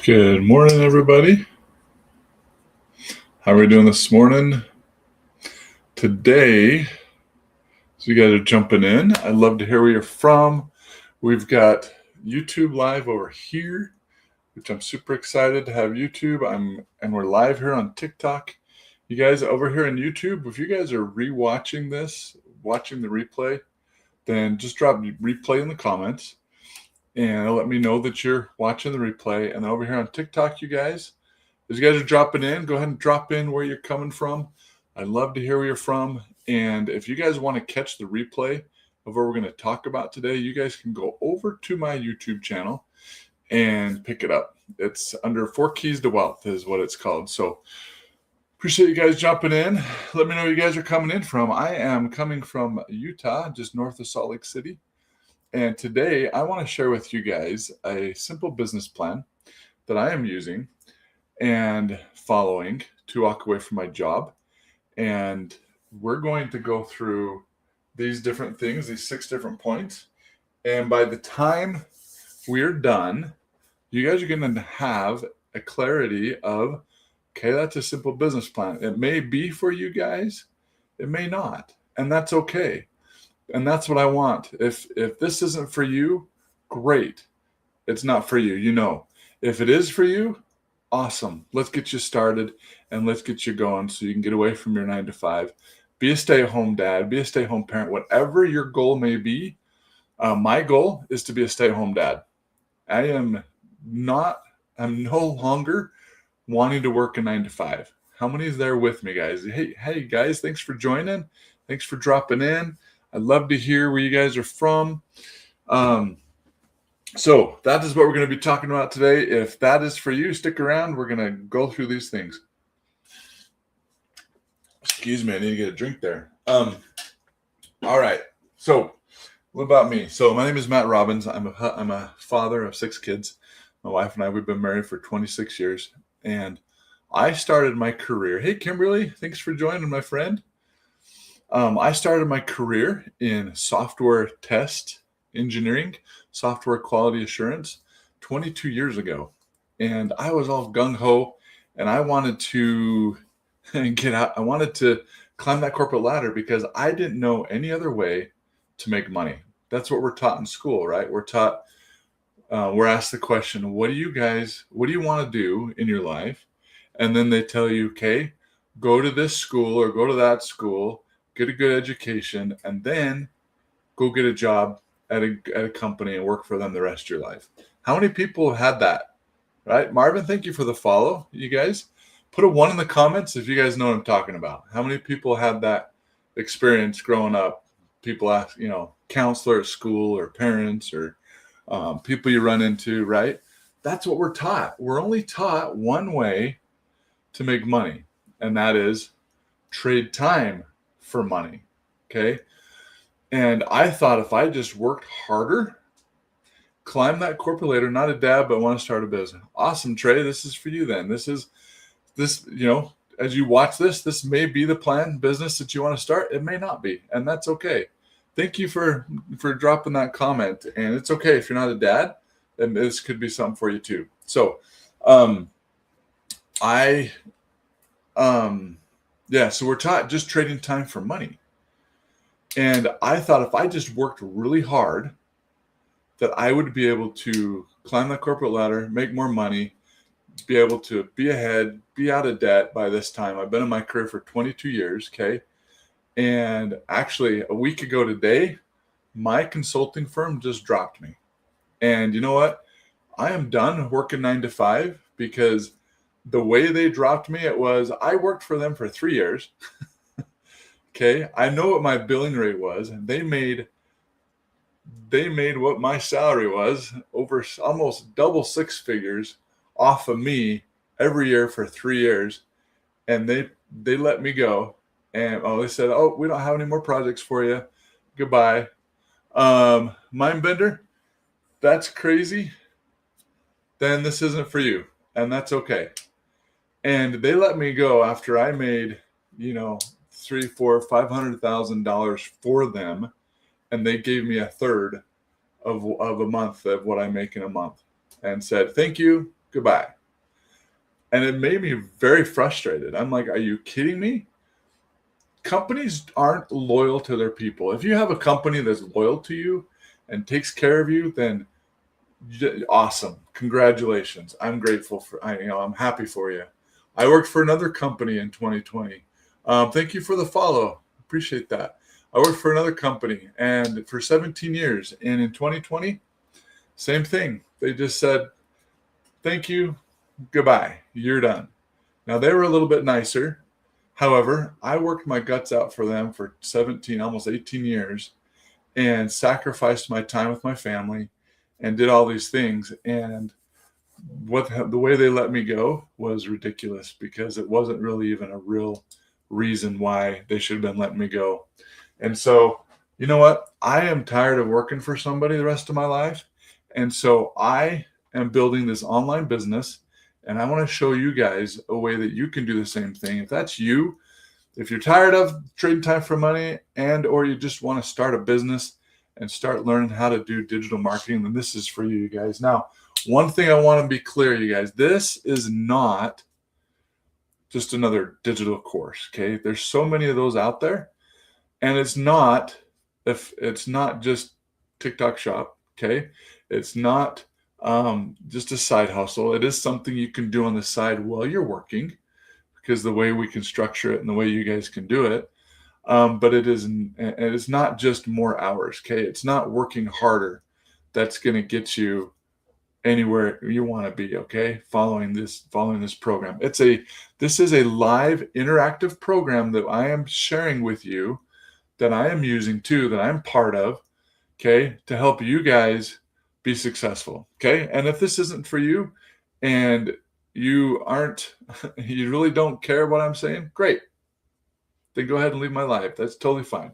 Good morning, everybody. How are we doing this morning? Today, so you guys are jumping in. I'd love to hear where you're from. We've got YouTube live over here, which I'm super excited to have YouTube. And we're live here on TikTok. You guys over here on YouTube, if you guys are rewatching this, watching the replay, then just drop replay in the comments and let me know that you're watching the replay. And then over here on TikTok, you guys, as you guys are dropping in, go ahead and drop in where you're coming from. I'd love to hear where you're from. And if you guys want to catch the replay of what we're going to talk about today, you guys can go over to my YouTube channel and pick it up. It's under 4 Keys to Wealth is what it's called. So appreciate you guys jumping in. Let me know where you guys are coming in from. I am coming from Utah, just north of Salt Lake City. And today I want to share with you guys a simple business plan that I am using and following to walk away from my job. And we're going to go through these different things, these 6 different points. And by the time we're done, you guys are going to have a clarity of, okay, that's a simple business plan. It may be for you guys, it may not, and that's okay. And that's what I want. If this isn't for you, great. It's not for you, you know. If it is for you, awesome. Let's get you started and let's get you going so you can get away from your 9 to 5. Be a stay-at-home dad, be a stay-at-home parent, whatever your goal may be. My goal is to be a stay-at-home dad. I'm no longer wanting to work a 9 to 5. How many is there with me, guys? Hey guys, thanks for joining. Thanks for dropping in. I'd love to hear where you guys are from. So that is what we're going to be talking about today. If that is for you, stick around. We're going to go through these things. Excuse me, I need to get a drink there. All right. So what about me? So my name is Matt Robbins. I'm a father of 6 kids. My wife and I, we've been married for 26 years. And I started my career. Hey, Kimberly, thanks for joining, my friend. I started my career in software test engineering, software quality assurance 22 years ago. And I was all gung-ho and I wanted to get out. I wanted to climb that corporate ladder because I didn't know any other way to make money. That's what we're taught in school, right? We're taught, we're asked the question, what do you want to do in your life? And then they tell you, okay, go to this school or go to that school, get a good education, and then go get a job at a company and work for them the rest of your life. How many people have had that, right? Marvin, thank you for the follow. You guys, put a 1 in the comments if you guys know what I'm talking about. How many people had that experience growing up? People ask, counselor at school or parents or people you run into, right? That's what we're taught. We're only taught one way to make money, and that is trade time for money. Okay. And I thought if I just worked harder, climb that corporate ladder, not a dad, but want to start a business. Awesome, Trey. This is for you then. This, as you watch this may be the plan business that you want to start. It may not be, and that's okay. Thank you for dropping that comment. And it's okay if you're not a dad, then this could be something for you too. So, so we're taught just trading time for money. And I thought if I just worked really hard, that I would be able to climb that corporate ladder, make more money, be able to be ahead, be out of debt by this time. I've been in my career for 22 years, okay? And actually, a week ago today, my consulting firm just dropped me. And you know what? I am done working 9 to 5 because the way they dropped me, it was I worked for them for 3 years. Okay, I know what my billing rate was, and they made what my salary was, over almost double 6 figures off of me every year for 3 years, and they let me go. And they said, oh, we don't have any more projects for you. Goodbye. Mindbender, that's crazy. Then this isn't for you, and that's okay. And they let me go after I made, $300,000, $400,000, $500,000 for them, and they gave me a third of a month of what I make in a month, and said, "Thank you, goodbye. And it made me very frustrated. I'm like, are you kidding me? Companies aren't loyal to their people. If you have a company that's loyal to you and takes care of you, then awesome. Congratulations. I'm grateful I'm happy for you. I worked for another company in 2020. Thank you for the follow. Appreciate that. I worked for another company and for 17 years. And in 2020, same thing. They just said, thank you. Goodbye. You're done. Now they were a little bit nicer. However, I worked my guts out for them for 17, almost 18 years and sacrificed my time with my family and did all these things. And the way they let me go was ridiculous because it wasn't really even a real reason why they should have been letting me go. And so, you know what? I am tired of working for somebody the rest of my life. And so I am building this online business, and I want to show you guys a way that you can do the same thing. If that's you, if you're tired of trading time for money and or you just want to start a business and start learning how to do digital marketing, then this is for you guys. Now, one thing I want to be clear, you guys, this is not just another digital course, okay? There's so many of those out there, and it's not just TikTok Shop, okay? It's not just a side hustle. It is something you can do on the side while you're working, because the way we can structure it and the way you guys can do it. But it's not just more hours, okay? It's not working harder that's going to get you anywhere you want to be, okay? Following this program. This is a live interactive program that I am sharing with you, that I am using too, that I'm part of, okay, to help you guys be successful, okay? And if this isn't for you and you really don't care what I'm saying, great. Then go ahead and leave my life. That's totally fine,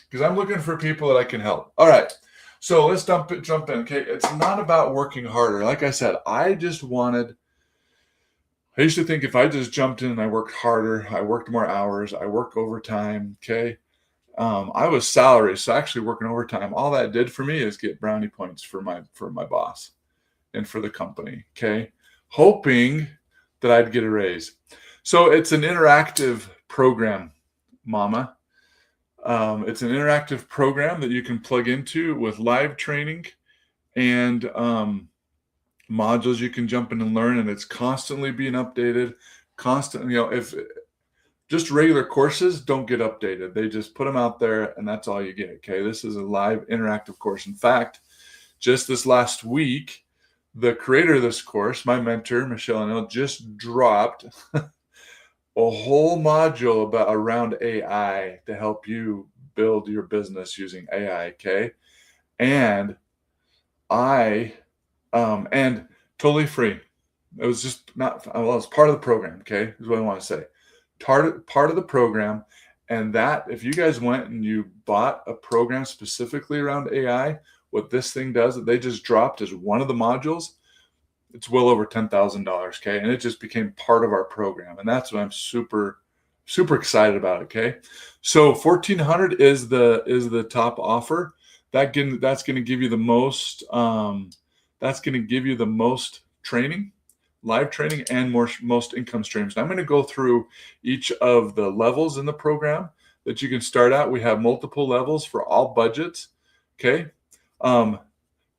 because I'm looking for people that I can help. All right. So let's jump in, okay? It's not about working harder. Like I said, I used to think if I just jumped in and I worked harder, I worked more hours, I worked overtime, okay? I was salary, so actually working overtime, all that did for me is get brownie points for my boss and for the company, okay? Hoping that I'd get a raise. So it's an interactive program, Mama. It's an interactive program that you can plug into with live training and modules you can jump in and learn, and it's constantly being updated. If just regular courses don't get updated, they just put them out there and that's all you get, okay? This is a live interactive course. In fact, just this last week, the creator of this course, my mentor, Michelle Anil, just dropped a whole module around AI to help you build your business using AI, okay? And and totally free. It was just it's part of the program, okay? Is what I want to say. Part of the program, and that if you guys went and you bought a program specifically around AI, what this thing does that they just dropped as one of the modules, it's well over $10,000, okay? And it just became part of our program, and that's what I'm super, super excited about, okay? So $1,400 is the top offer. That's going to give you the most. That's going to give you the most training, live training, and most income streams. And I'm going to go through each of the levels in the program that you can start out. We have multiple levels for all budgets, okay?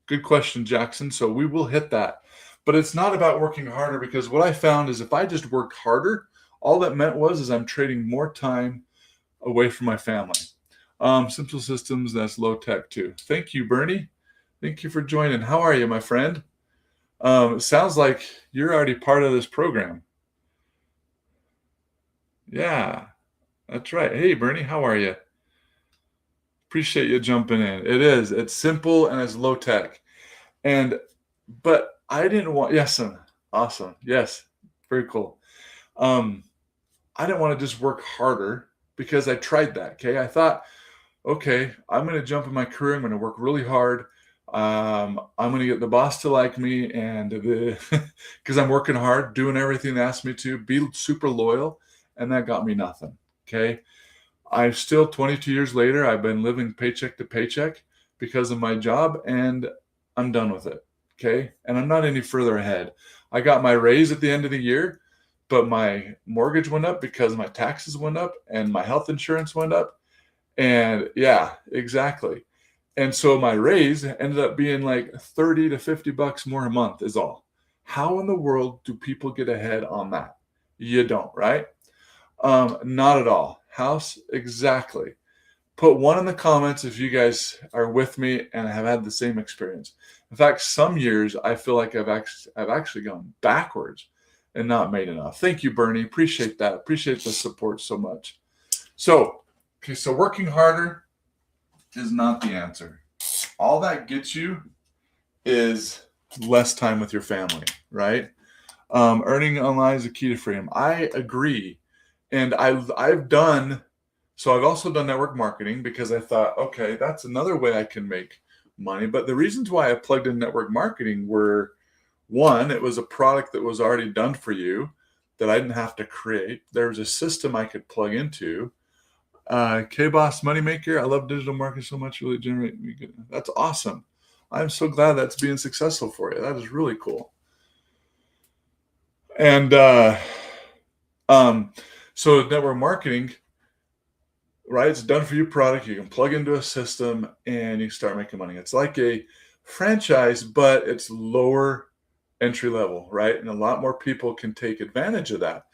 Good question, Jackson. So we will hit that. But it's not about working harder, because what I found is if I just worked harder, all that meant is I'm trading more time away from my family. Simple Systems, that's low tech too. Thank you, Bernie. Thank you for joining. How are you, my friend? It sounds like you're already part of this program. Yeah, that's right. Hey, Bernie, how are you? Appreciate you jumping in. It's simple and it's low tech. But I didn't want, yes, awesome. Yes, very cool. I didn't want to just work harder, because I tried that, okay? I thought, okay, I'm going to jump in my career. I'm going to work really hard. I'm going to get the boss to like me, and because I'm working hard, doing everything they asked me to, be super loyal, and that got me nothing, okay? I'm still 22 years later, I've been living paycheck to paycheck because of my job, and I'm done with it, okay? And I'm not any further ahead. I got my raise at the end of the year, but my mortgage went up because my taxes went up and my health insurance went up. And yeah, exactly. And so my raise ended up being like 30 to 50 bucks more a month is all. How in the world do people get ahead on that? You don't, right? Not at all. House, exactly. Put one in the comments if you guys are with me and have had the same experience. In fact, some years I feel like I've actually gone backwards and not made enough. Thank you, Bernie. Appreciate that. Appreciate the support so much. So, okay, so working harder is not the answer. All that gets you is less time with your family, right? Earning online is a key to freedom. I agree. And I've also done network marketing because I thought, okay, that's another way I can make money. But the reasons why I plugged in network marketing were, one, it was a product that was already done for you that I didn't have to create. There was a system I could plug into. K-Boss Moneymaker, I love digital marketing so much, really generate me good. That's awesome. I'm so glad that's being successful for you. That is really cool. And so network marketing, right? It's done for you product. You can plug into a system and you start making money. It's like a franchise, but it's lower entry level, right? And a lot more people can take advantage of that.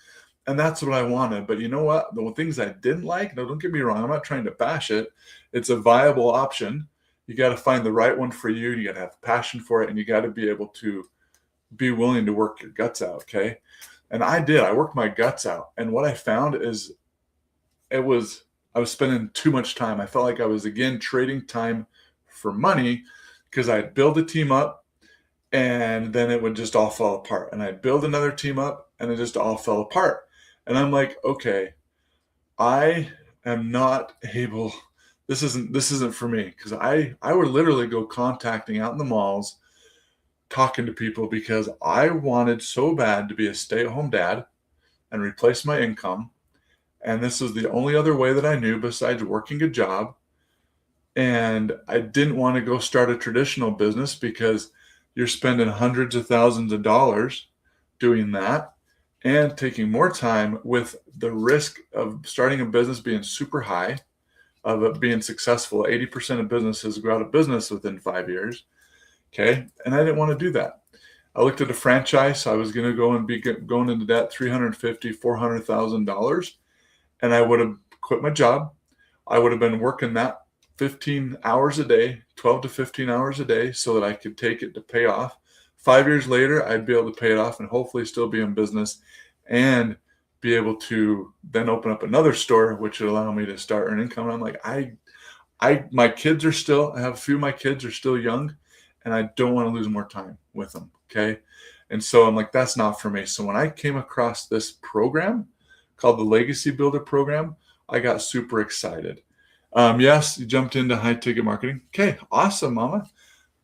And that's what I wanted. But you know what? The things I didn't like, no, don't get me wrong. I'm not trying to bash it. It's a viable option. You got to find the right one for you. You got to have passion for it. And you got to be able to be willing to work your guts out. Okay. And I did. I worked my guts out. And what I found is I was spending too much time. I felt like I was, again, trading time for money because I'd build a team up and then it would just all fall apart. And I'd build another team up and it just all fell apart. And I'm like, okay, I am not able, this isn't for me. Because I would literally go contacting out in the malls, talking to people because I wanted so bad to be a stay-at-home dad and replace my income. And this was the only other way that I knew besides working a job. And I didn't want to go start a traditional business because you're spending hundreds of thousands of dollars doing that and taking more time with the risk of starting a business being super high, of it being successful. 80% of businesses go out of business within 5 years. Okay. And I didn't want to do that. I looked at a franchise. I was going to go and be going into debt, $350,000, $400,000. And I would have quit my job. I would have been working that 15 hours a day, 12 to 15 hours a day, so that I could take it to pay off. 5 years later, I'd be able to pay it off and hopefully still be in business and be able to then open up another store, which would allow me to start earning income. And I'm like, my kids are still, I have a few of my kids are still young and I don't want to lose more time with them. Okay. And so I'm like, that's not for me. So when I came across this program called the Legacy Builder Program, I got super excited. Yes, you jumped into high ticket marketing. Okay, awesome, mama.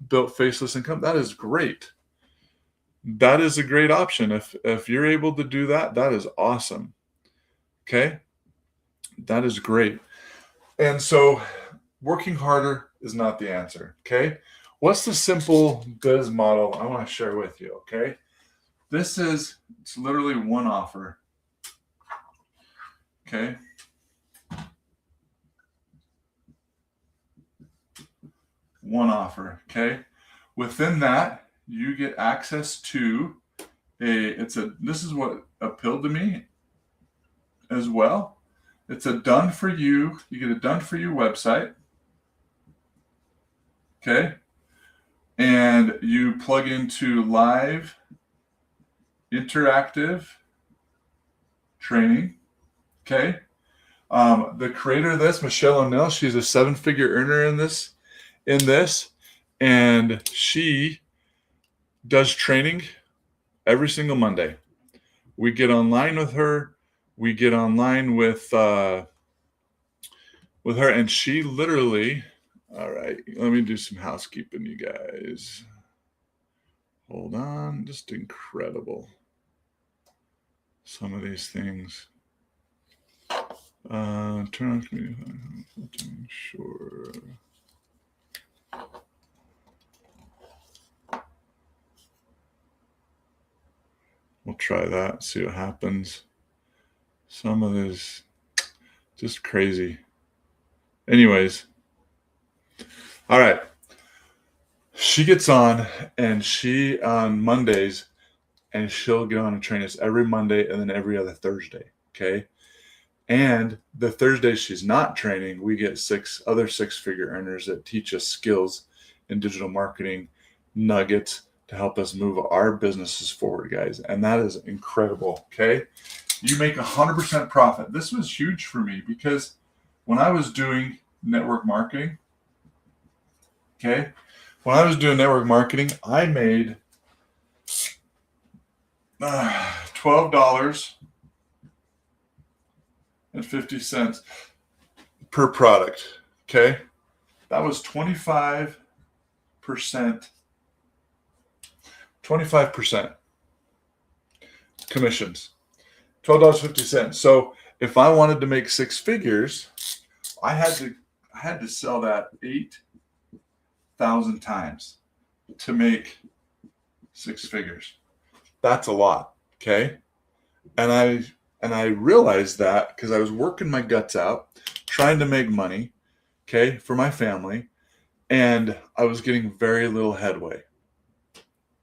Built faceless income. That is great. That is a great option. If you're able to do that, that is awesome. Okay, that is great. And so working harder is not the answer. Okay, what's the simple biz model I want to share with you? Okay, it's literally one offer. Okay. One offer. Okay. Within that, you get access to this is what appealed to me as well. It's a done for you. You get a done for you website. Okay. And you plug into live interactive training. Okay. The creator of this, Michelle O'Neill, she's a 7-figure earner in this, and she does training every single Monday. We get online with her. We get online with her, and she literally. All right, let me do some housekeeping, you guys. Hold on, just incredible. Some of these things. Turn on community. Sure. try that, see what happens. Some of this just crazy. Anyways, all right. She gets on, and she on Mondays, and she'll get on and train us every Monday and then every other Thursday. Okay. And the Thursday she's not training, we get 6 other 6-figure earners that teach us skills in digital marketing, nuggets to help us move our businesses forward, guys. And that is incredible. Okay. You make 100% profit. This was huge for me because when I was doing network marketing, okay, when I was doing network marketing, I made $12.50 per product. Okay. That was 25% commissions. $12.50. So if I wanted to make 6 figures, I had to sell that 8,000 times to make 6 figures. That's a lot. Okay. And I realized that because I was working my guts out, trying to make money, okay, for my family, and I was getting very little headway.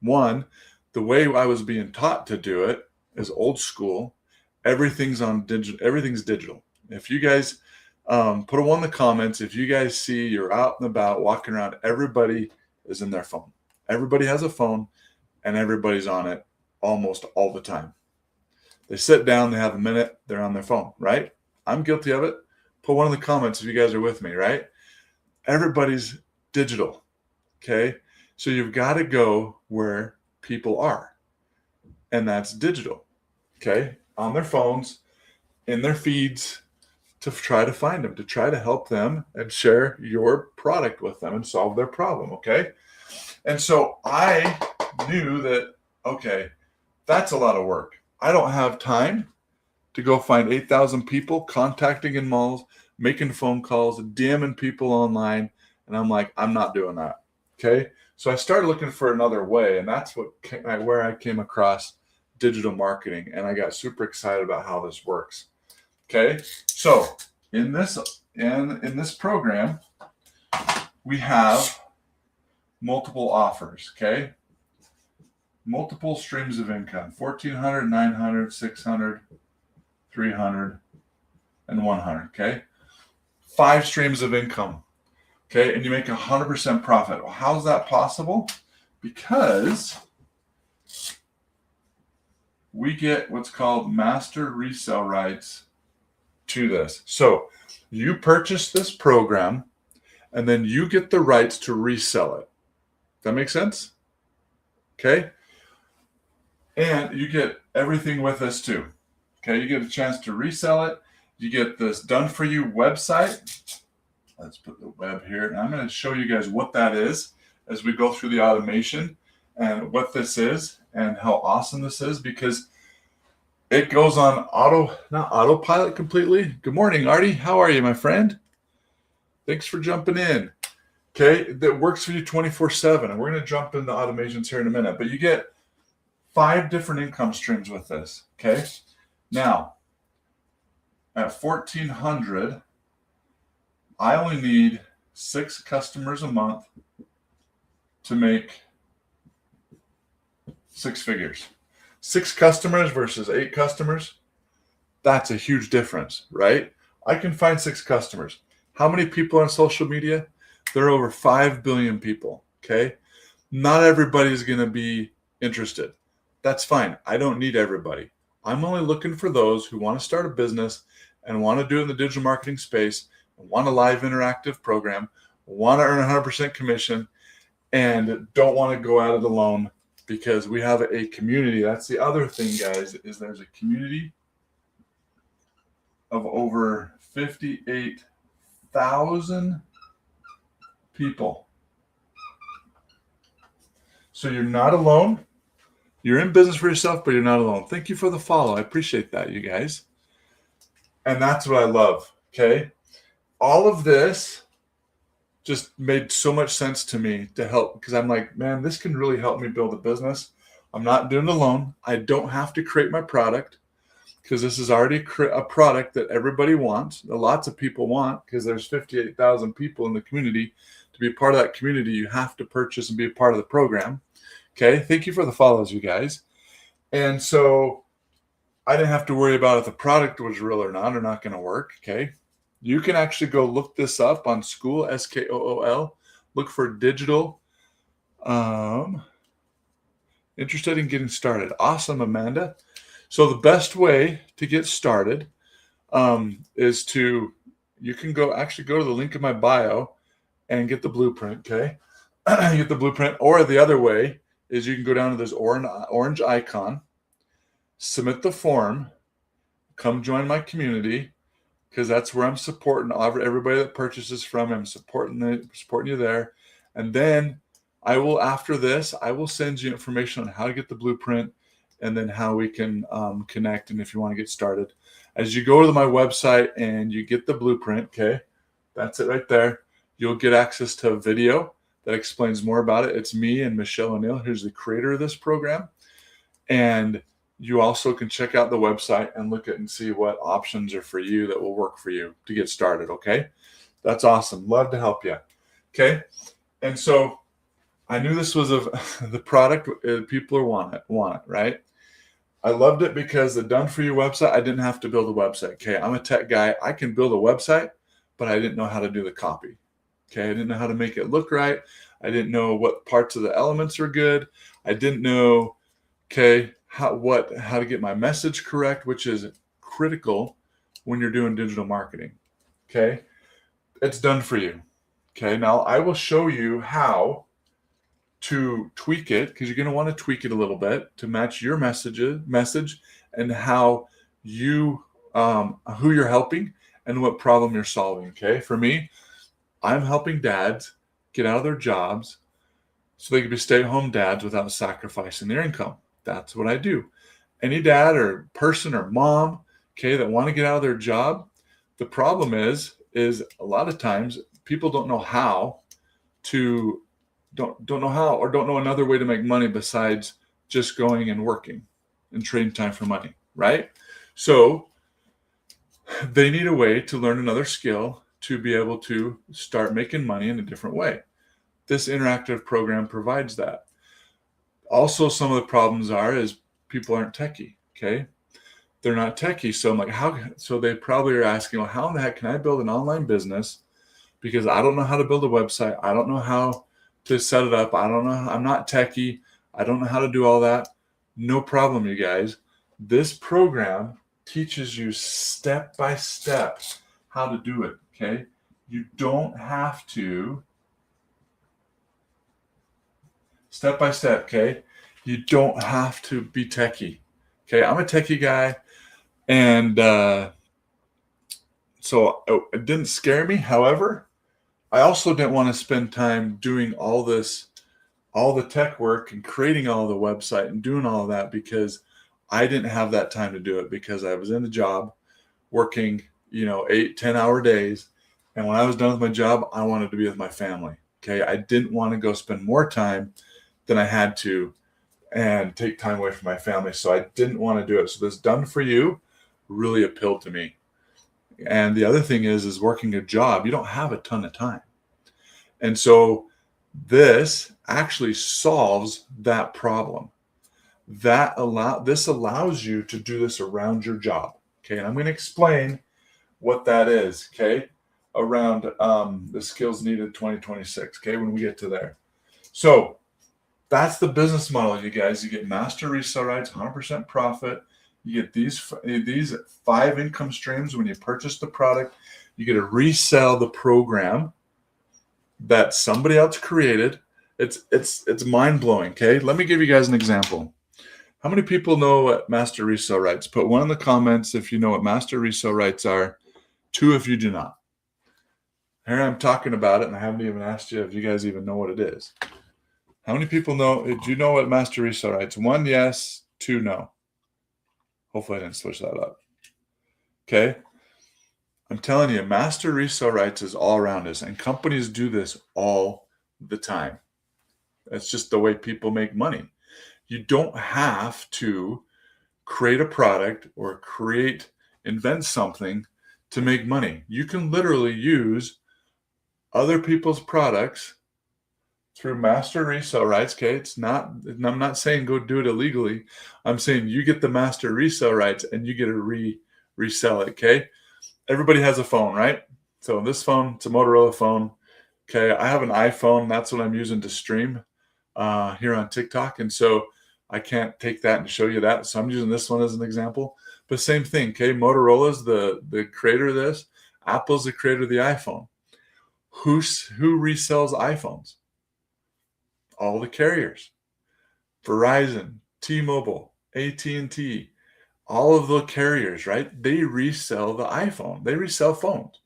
One, the way I was being taught to do it is old school. Everything's digital. If you guys put a 1 in the comments, if you guys see you're out and about walking around, everybody is in their phone. Everybody has a phone, and everybody's on it almost all the time. They sit down, they have a minute, they're on their phone, right? I'm guilty of it. Put 1 in the comments if you guys are with me, right? Everybody's digital, okay? So you've got to go where people are, and that's digital, okay? On their phones, in their feeds, to try to find them, to try to help them and share your product with them and solve their problem, okay? And so I knew that, okay, that's a lot of work. I don't have time to go find 8,000 people contacting in malls, making phone calls, DMing people online. And I'm like, I'm not doing that. Okay. So I started looking for another way. And that's where I came across digital marketing. And I got super excited about how this works. Okay. So in this program, we have multiple offers. Okay. Multiple streams of income, 1,400, 900, 600, 300, and 100, okay? 5 streams of income, okay? And you make 100% profit. Well, how's that possible? Because we get what's called master resale rights to this. So you purchase this program, and then you get the rights to resell it. Does that make sense? Okay? And you get everything with this too. Okay, you get a chance to resell it. You get this done for you website. Let's put the web here. And I'm going to show you guys what that is as we go through the automation and what this is and how awesome this is, because it goes on not autopilot completely. Good morning, Artie. How are you, my friend? Thanks for jumping in. Okay, that works for you 24/7. And we're going to jump into automations here in a minute, but you get 5 different income streams with this, okay? Now, at 1,400, I only need 6 customers a month to make 6 figures. 6 customers versus 8 customers, that's a huge difference, right? I can find 6 customers. How many people on social media? There are over 5 billion people, okay? Not everybody's going to be interested. That's fine. I don't need everybody. I'm only looking for those who want to start a business and want to do it in the digital marketing space, want a live interactive program, want to earn 100% commission, and don't want to go at it alone, because we have a community. That's the other thing, guys, is there's a community of over 58,000 people. So you're not alone. You're in business for yourself, but you're not alone. Thank you for the follow. I appreciate that, you guys. And that's what I love, okay? All of this just made so much sense to me to help, because I'm like, man, this can really help me build a business. I'm not doing it alone. I don't have to create my product because this is already a product that everybody wants, that lots of people want, because there's 58,000 people in the community. To be a part of that community, you have to purchase and be a part of the program. Okay, thank you for the follows, you guys. And so I didn't have to worry about if the product was real or not going to work. Okay, you can actually go look this up on Skool, Skool. Look for digital. Interested in getting started. Awesome, Amanda. So the best way to get started is you can go to the link in my bio and get the blueprint, okay? Get the blueprint. Or the other way is you can go down to this orange icon, submit the form, come join my community, because that's where I'm supporting everybody that purchases from me. I'm supporting you there. And then after this, I will send you information on how to get the blueprint and then how we can connect. And if you want to get started, as you go to my website and you get the blueprint, okay, that's it right there. You'll get access to a video that explains more about it. It's me and Michelle O'Neill, who's the creator of this program. And you also can check out the website and look at and see what options are for you that will work for you to get started. Okay. That's awesome. Love to help you. Okay. And so I knew this was the product people want it, right? I loved it because the done for you website, I didn't have to build a website. Okay. I'm a tech guy. I can build a website, but I didn't know how to do the copy. Okay. I didn't know how to make it look right. I didn't know what parts of the elements are good. I didn't know, okay, how to get my message correct, which is critical when you're doing digital marketing. Okay. It's done for you. Okay. Now I will show you how to tweak it, because you're going to want to tweak it a little bit to match your message and how you who you're helping and what problem you're solving. Okay. For me, I'm helping dads get out of their jobs so they can be stay-at-home dads without sacrificing their income. That's what I do. Any dad or person or mom, okay, that want to get out of their job, the problem is a lot of times people don't know how or don't know another way to make money besides just going and working and trading time for money, right? So they need a way to learn another skill to be able to start making money in a different way. This interactive program provides that. Also, some of the problems is people aren't techie, okay? They're not techie. So I'm like, so they probably are asking, well, how in the heck can I build an online business? Because I don't know how to build a website. I don't know how to set it up. I don't know. I'm not techie. I don't know how to do all that. No problem, you guys. This program teaches you step by step how to do it, okay? You don't have to step by step, okay? You don't have to be techie, okay? I'm a techie guy, and so it didn't scare me. However, I also didn't want to spend time doing all the tech work and creating all the website and doing all of that, because I didn't have that time to do it, because I was in a job working, 8-10 hour days. And when I was done with my job, I wanted to be with my family. Okay. I didn't want to go spend more time than I had to and take time away from my family. So I didn't want to do it. So this done for you really appealed to me. And the other thing is working a job, you don't have a ton of time. And so this actually solves that problem. This allows you to do this around your job. Okay. And I'm going to explain what that is. Okay. Around the skills needed 2026. Okay. When we get to there. So that's the business model, you guys. You get master resale rights, 100% profit. You get these 5 income streams when you purchase the product. You get to resell the program that somebody else created. It's mind-blowing, okay? Let me give you guys an example. How many people know what master resale rights? Put 1 in the comments if you know what master resale rights are. 2 if you do not. Here I'm talking about it, and I haven't even asked you if you guys even know what it is. How many people know? Do you know what master resale rights? 1 yes, 2 no. Hopefully I didn't switch that up. Okay. I'm telling you, master resale rights is all around us, and companies do this all the time. It's just the way people make money. You don't have to create a product or invent something to make money. You can literally use other people's products through master resale rights. Okay, I'm not saying go do it illegally. I'm saying you get the master resale rights and you get to resell it. Okay, everybody has a phone, right? So this phone, it's a Motorola phone. Okay, I have an iPhone. That's what I'm using to stream here on TikTok, and so I can't take that and show you that. So I'm using this one as an example. But same thing. Okay, Motorola's the creator of this. Apple's the creator of the iPhone. Who resells iPhones? All the carriers. Verizon, T-Mobile, AT&T, all of the carriers, right? They resell the iPhone. They resell phones.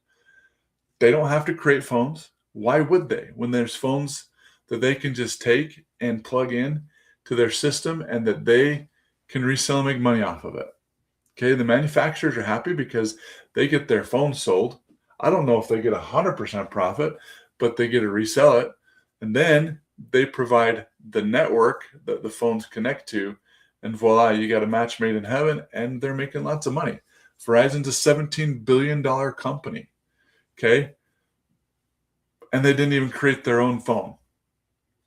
They don't have to create phones. Why would they? When there's phones that they can just take and plug in to their system and that they can resell and make money off of it. Okay, the manufacturers are happy because they get their phones sold. I don't know if they get 100% profit, but they get to resell it. And then they provide the network that the phones connect to. And voila, you got a match made in heaven, and they're making lots of money. Verizon's a $17 billion company. Okay. And they didn't even create their own phone.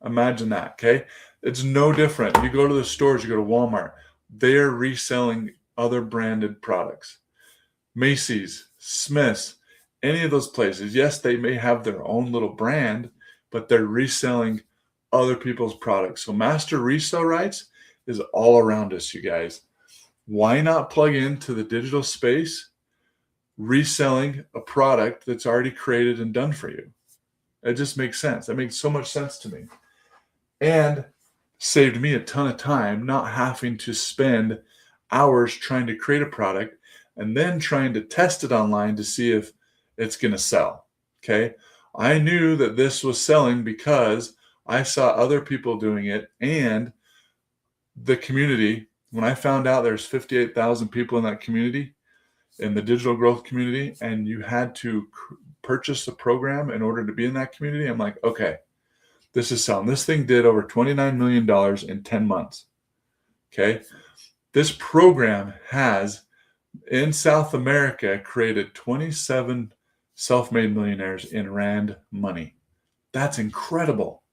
Imagine that. Okay. It's no different. You go to the stores, you go to Walmart, they are reselling other branded products. Macy's, Smith's, any of those places. Yes, they may have their own little brand, but they're reselling other people's products. So master resale rights is all around us, you guys. Why not plug into the digital space reselling a product that's already created and done for you? It just makes sense. That makes so much sense to me. And saved me a ton of time not having to spend hours trying to create a product and then trying to test it online to see if it's going to sell. Okay. I knew that this was selling because I saw other people doing it, and the community, when I found out there's 58,000 people in that community, in the digital growth community, and you had to purchase the program in order to be in that community, I'm like, okay, this is selling. This thing did over $29 million in 10 months. Okay. This program has, in South America, created 27 self-made millionaires in Rand money. That's incredible.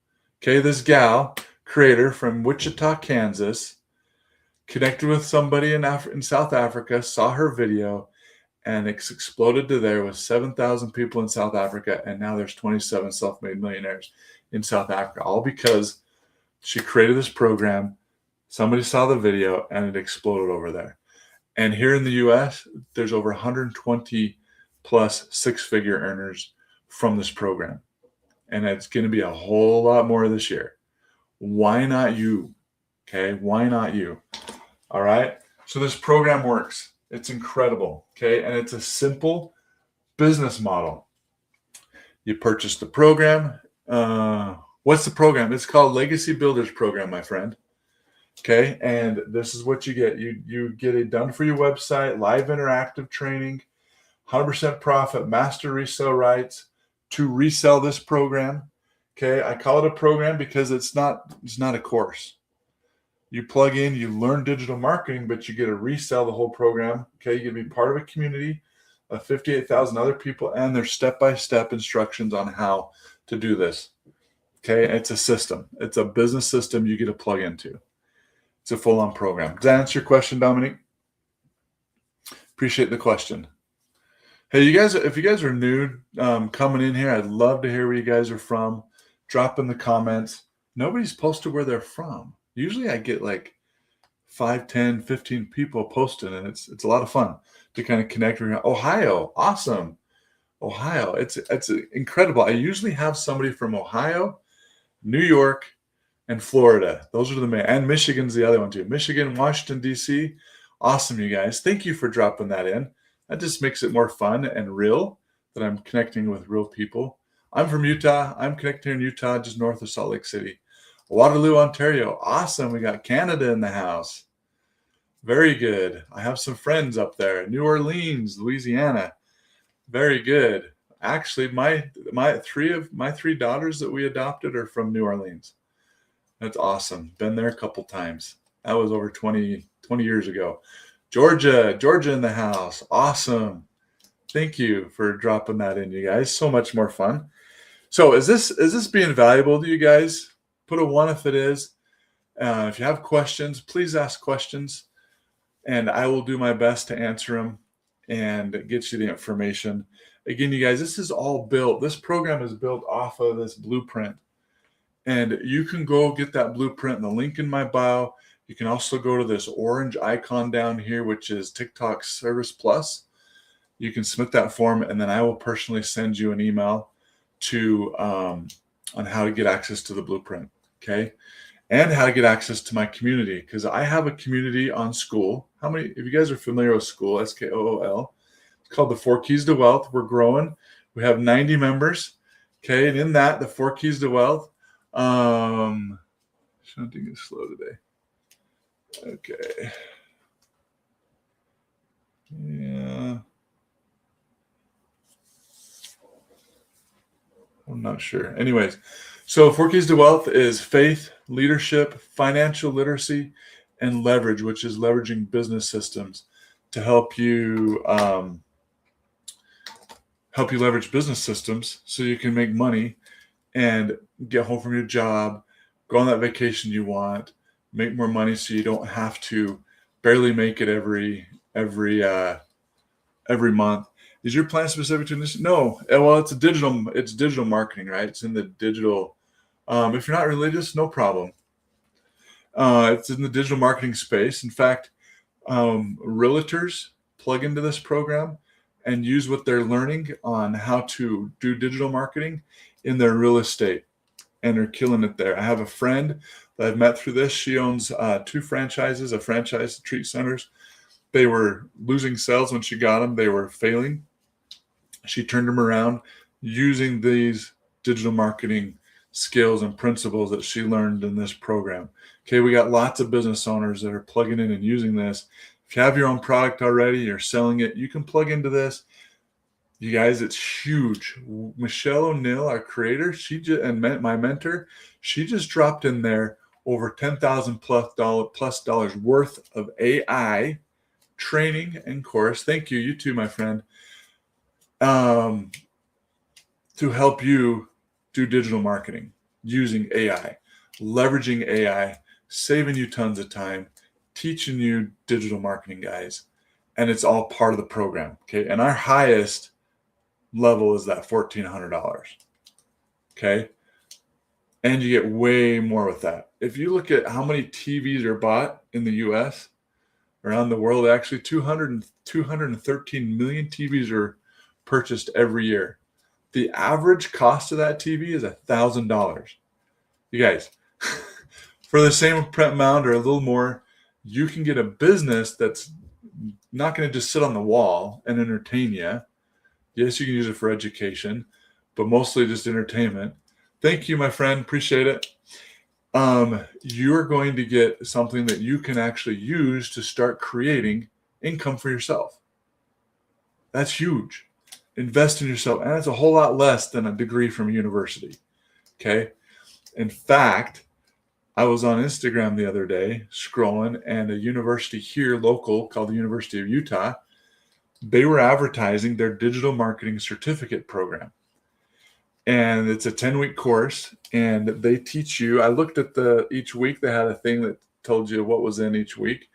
Okay, this gal, creator from Wichita, Kansas, connected with somebody in South Africa, saw her video, and it's exploded to there with 7,000 people in South Africa, and now there's 27 self-made millionaires in South Africa, all because she created this program, somebody saw the video, and it exploded over there. And here in the US, there's over 120 plus six-figure earners from this program. And it's going to be a whole lot more this year. Why not you? Okay, why not you? All right. So this program works. It's incredible. Okay, and it's a simple business model. You purchase the program. What's the program? It's called Legacy Builders Program, my friend. Okay, and this is what you get. You get a done-for-you website, live interactive training, 100% profit, master resale rights to resell this program. Okay, I call it a program because it's not a course. You plug in, you learn digital marketing, but you get to resell the whole program. Okay, you get to be part of a community of 58,000 other people, and there's step-by-step instructions on how to do this. Okay, it's a system. It's a business system you get to plug into. It's a full-on program. Does that answer your question, Dominique? Appreciate the question. Hey, you guys, if you guys are new coming in here, I'd love to hear where you guys are from. Drop in the comments. Nobody's posted where they're from. Usually I get like 5, 10, 15 people posting, and it's a lot of fun to kind of connect with. Ohio, awesome. Ohio, it's incredible. I usually have somebody from Ohio, New York, and Florida. Those are the main, and Michigan's the other one too. Michigan, Washington, D.C. Awesome, you guys. Thank you for dropping that in. That just makes it more fun and real that I'm connecting with real people. I'm from Utah. I'm connected in Utah, just north of Salt Lake City. Waterloo, Ontario. Awesome. We got Canada in the house. Very good. I have some friends up there. New Orleans, Louisiana. Very good. Actually, my three daughters that we adopted are from New Orleans. That's awesome. Been there a couple times. That was over 20 years ago. Georgia in the house. Awesome. Thank you for dropping that in, you guys. So much more fun. So is this being valuable to you guys? Put a 1 if it is. If you have questions, please ask questions, and I will do my best to answer them and get you the information. Again, you guys, this program is built off of this blueprint. And you can go get that blueprint in the link in my bio. You can also go to this orange icon down here, which is TikTok Service Plus. You can submit that form, and then I will personally send you an email on how to get access to the blueprint, okay? And how to get access to my community, because I have a community on Skool. If you guys are familiar with Skool, Skool, it's called the 4 Keys to Wealth. We're growing. We have 90 members, okay? And in that, the 4 Keys to Wealth, something is slow today. Okay. Yeah. I'm not sure. Anyways, so 4 Keys to Wealth is faith, leadership, financial literacy, and leverage, which is leveraging business systems to help you leverage business systems so you can make money and get home from your job, go on that vacation you want, make more money so you don't have to barely make it every month. Is your plan specific to this? No. Well, it's digital marketing, right? It's in the digital. If you're not religious, no problem. It's in the digital marketing space. In fact, realtors plug into this program and use what they're learning on how to do digital marketing in their real estate, and they're killing it there. I have a friend that I've met through this. She owns 2 franchises, a franchise treat centers. They were losing sales when she got them. They were failing. She turned them around using these digital marketing skills and principles that she learned in this program. Okay, we got lots of business owners that are plugging in and using this. If you have your own product already, you're selling it, you can plug into this. You guys, it's huge. Michelle O'Neill, our creator, my mentor, she just dropped in there over $10,000 plus dollars worth of AI training and course. Thank you. You too, my friend. To help you do digital marketing using AI, leveraging AI, saving you tons of time, teaching you digital marketing, guys. And it's all part of the program. Okay. And our highest level is that $1,400. Okay. And you get way more with that. If you look at how many TVs are bought in the US, around the world, actually 213 million TVs are purchased every year. The average cost of that TV is $1,000. You guys, for the same amount or a little more, you can get a business that's not going to just sit on the wall and entertain you. Yes, you can use it for education, but mostly just entertainment. Thank you, my friend. Appreciate it. You're going to get something that you can actually use to start creating income for yourself. That's huge. Invest in yourself. And it's a whole lot less than a degree from a university. Okay. In fact, I was on Instagram the other day scrolling, and a university here local called the University of Utah, they were advertising their digital marketing certificate program. And it's a 10-week course, and they teach you. I looked at each week, they had a thing that told you what was in each week.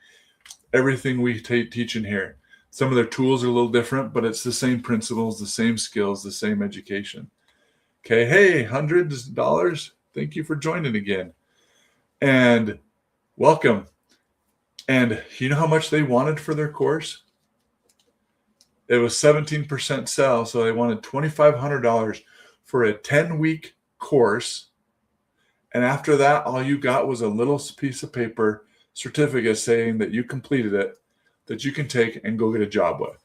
Everything we teach in here. Some of their tools are a little different, but it's the same principles, the same skills, the same education. Okay, hey, $100. Thank you for joining again. And welcome. And you know how much they wanted for their course? It was 17% sell, so they wanted $2,500 for a 10-week course. And after that, all you got was a little piece of paper certificate saying that you completed it, that you can take and go get a job with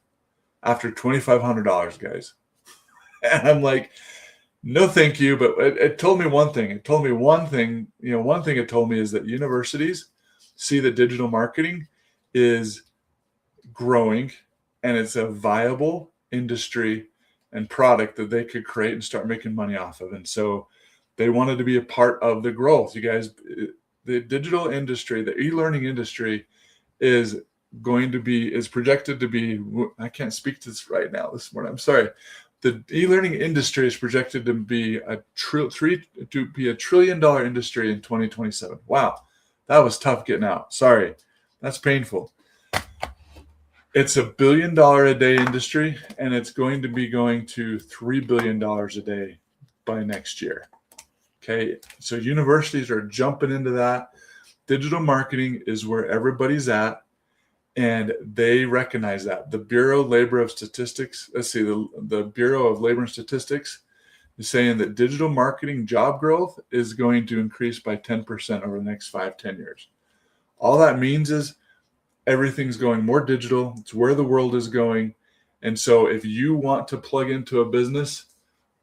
after $2,500, guys. And I'm like, no, thank you. But it told me one thing. It told me one thing. One thing it told me is that universities see that digital marketing is growing and it's a viable industry and product that they could create and start making money off of. And so They wanted to be a part of the growth. You guys, the digital industry, the e-learning industry is projected to be, I can't speak to this right now this morning, I'm sorry. The e-learning industry is projected to be a $1 trillion industry in 2027. Wow, that was tough getting out. Sorry, that's painful. It's $1 billion a day industry, and it's going to be going to $3 billion a day by next year. Okay, so universities are jumping into that. Digital marketing is where everybody's at, and they recognize that. The Bureau of Labor and Statistics is saying that digital marketing job growth is going to increase by 10% over the next 5-10 years. All that means is everything's going more digital. It's where the world is going. And so if you want to plug into a business,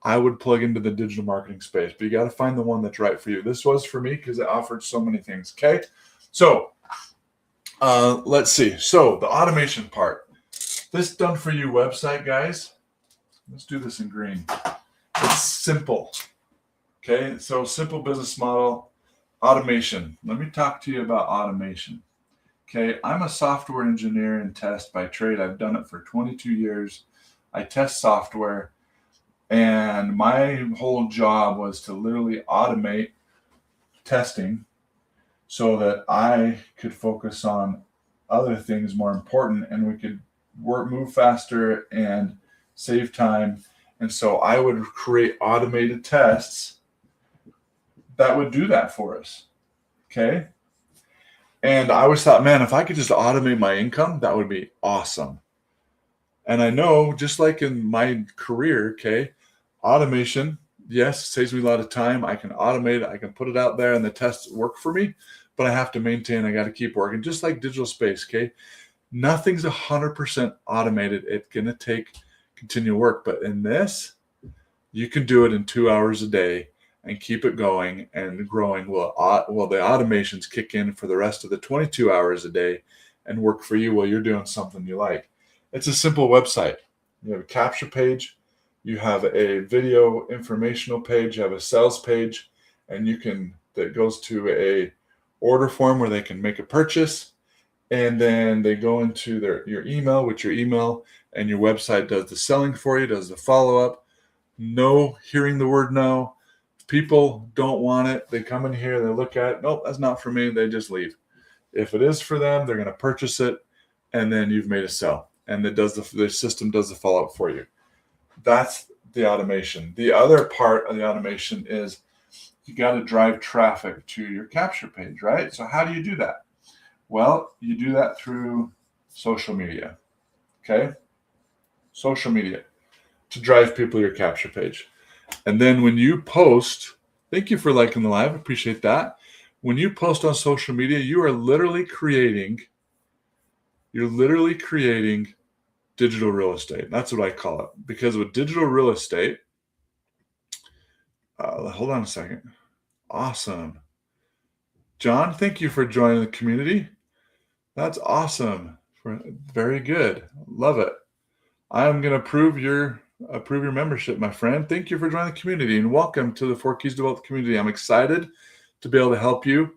I would plug into the digital marketing space, but you got to find the one that's right for you. This was for me because it offered so many things. Okay. So let's see. So the automation part, this done for you website, guys. Let's do this in green. It's simple. Okay. So simple business model, automation. Let me talk to you about automation. Okay. I'm a software engineer and test by trade. I've done it for 22 years. I test software. And my whole job was to literally automate testing so that I could focus on other things more important, and we could move faster and save time. And so I would create automated tests that would do that for us. Okay. And I always thought, man, if I could just automate my income, that would be awesome. And I know, just like in my career, okay, automation, yes, saves me a lot of time. I can automate it. I can put it out there and the tests work for me, but I have to maintain. I got to keep working, just like digital space, okay? Nothing's 100% automated. It's going to take continual work. But in this, you can do it in 2 hours a day and keep it going and growing. Well, the automations kick in for the rest of the 22 hours a day and work for you while you're doing something you like. It's a simple website. You have a capture page. You have a video informational page, you have a sales page, and that goes to a order form where they can make a purchase. And then they go into your email, which your email and your website does the selling for you, does the follow-up. No hearing the word no. People don't want it. They come in here, they look at it. Nope, that's not for me. They just leave. If it is for them, they're going to purchase it, and then you've made a sell. And the system does the follow-up for you. That's the automation. The other part of the automation is you got to drive traffic to your capture page, right? So how do you do that? Well, you do that through social media, okay? Social media to drive people to your capture page. And then when you post, thank you for liking the live, appreciate that. When you post on social media, you're literally creating digital real estate. That's what I call it. Because with digital real estate, hold on a second. Awesome. John, thank you for joining the community. That's awesome. Very good. Love it. I am going to approve your membership, my friend. Thank you for joining the community and welcome to the 4 Keys to Wealth community. I'm excited to be able to help you.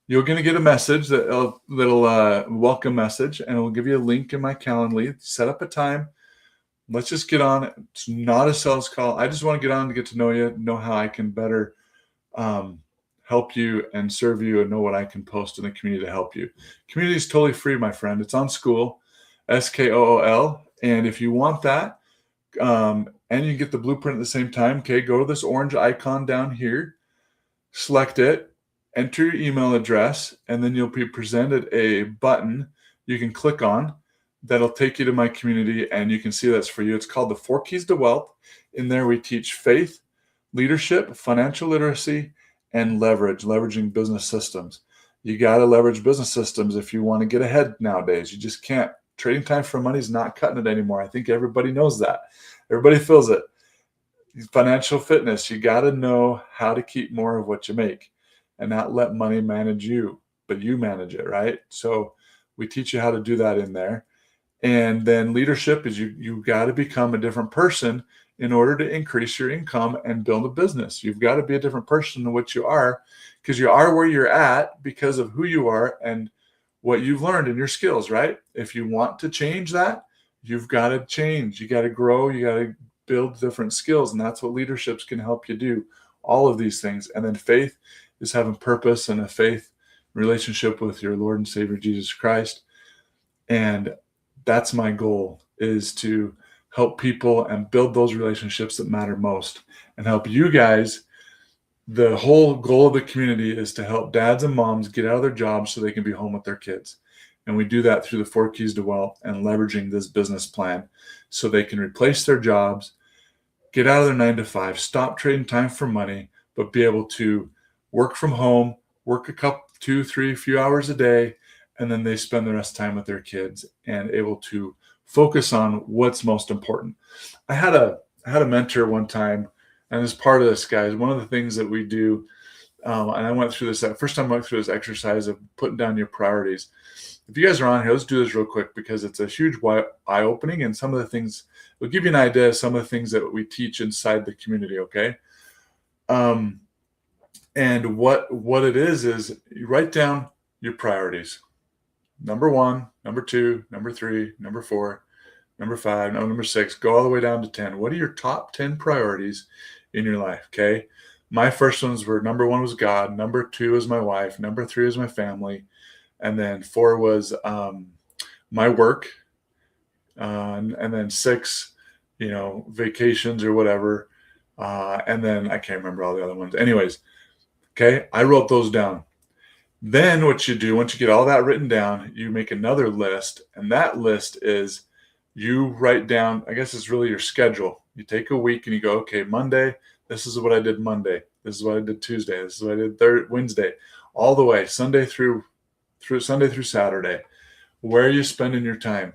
You're going to get a message that'll welcome message, and it'll give you a link in my Calendly. Set up a time. Let's just get on. It's not a sales call. I just want to get on to get to know you, know how I can better help you and serve you, and know what I can post in the community to help you. Community is totally free, my friend. It's on Skool, SKOOL. And if you want that, and you can get the blueprint at the same time, okay, go to this orange icon down here, select it, enter your email address, and then you'll be presented a button you can click on that'll take you to my community, and you can see that's for you. It's called the 4 Keys to Wealth. In there, we teach faith, leadership, financial literacy, and leveraging business systems. You got to leverage business systems if you want to get ahead nowadays. You just can't. Trading time for money is not cutting it anymore. I think everybody knows that. Everybody feels it. Financial fitness, you got to know how to keep more of what you make and not let money manage you, but you manage it, right? So we teach you how to do that in there. And then leadership is you got to become a different person in order to increase your income and build a business. You've got to be a different person than what you are, because you are where you're at because of who you are and what you've learned in your skills, right? If you want to change that, you've got to change. You got to grow. You got to build different skills. And that's what leaderships can help you do. All of these things. And then faith is having purpose and a faith relationship with your Lord and Savior, Jesus Christ. And that's my goal, is to help people and build those relationships that matter most and help you guys. The whole goal of the community is to help dads and moms get out of their jobs so they can be home with their kids. And we do that through the 4 Keys to Wealth and leveraging this business plan so they can replace their jobs, get out of their 9 to 5, stop trading time for money, but be able to work from home, work a couple, 2, 3, few hours a day, and then they spend the rest of the time with their kids and able to focus on what's most important. I had a mentor one time, and as part of this, guys, one of the things that we do, and I went through this, first time I went through this exercise of putting down your priorities. If you guys are on here, let's do this real quick because it's a huge eye-opening, and some of the things will give you an idea of some of the things that we teach inside the community, okay? And what it is you write down your priorities. Number 1, number 2, number 3, number 4, number 5, number 6, go all the way down to 10. What are your top 10 priorities in your life? Okay. My first ones were, number 1 was God. Number 2 was my wife. Number 3 was my family. And then 4 was my work. And then 6, vacations or whatever. And then I can't remember all the other ones. Anyways, okay, I wrote those down. Then what you do, once you get all that written down, you make another list. And that list is, you write down, I guess it's really your schedule. You take a week and you go, okay, Monday, this is what I did Monday. This is what I did Tuesday. This is what I did Wednesday, all the way Sunday through Saturday. Where are you spending your time?